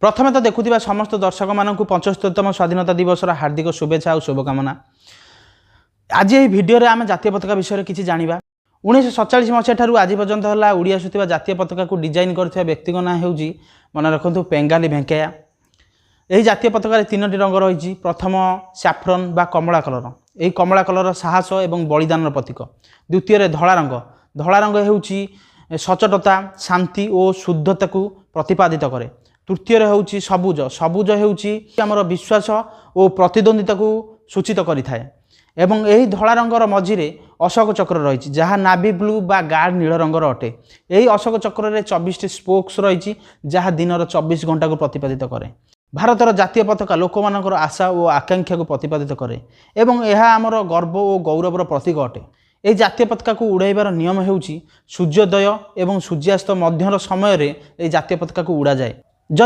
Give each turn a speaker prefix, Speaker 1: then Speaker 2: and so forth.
Speaker 1: प्रथमे तो देखुवा समस्त दर्शक मानक 75तम स्वाधीनता दिवस हार्दिक शुभेच्छा और शुभकामना। आज ये भिडियो आम जातीय पताका विषय किसी जाना। 1947 मसीह आज पर्यंत है उड़ी आसुवा जातीय पताका को डिजाइन कर व्यक्ति ना हो मन रखु पेंगाली भेंकैया। यही जातीय पताकार 3टी रंग रही। प्रथम सैफ्रन बा कमला कलर, यही कमला कलर साहस और बलिदान प्रतीक। द्वितीय धला रंग हो सचोटता, शांति और शुद्धता को प्रतिपादित करे। तृतीय हूँ सबुज, सबुज होमर विश्वास और प्रतिद्वंदिता को सूचित करें। एवं यही धला रंगर मझिरे अशोक चक्र रही जहाँ नाभी ब्लू बा गाढ़ नील रंगर अटे। यही अशोक चक्र में 24टी स्पोक्स रही जहाँ दिन 24 घंटा को प्रतिपादित करे। भारतर जातीय पताका लोक मानकर आशा और आकांक्षा को प्रतिपादित करे एवं यह आमर गर्व और गौरवर प्रतीक अटे। यह जातीय पताका को उड़ाइबार नियम होउछि सूर्योदय एवं सूर्यास्त मध्यर समय रे यह जातीय पताका को उड़ा जाए।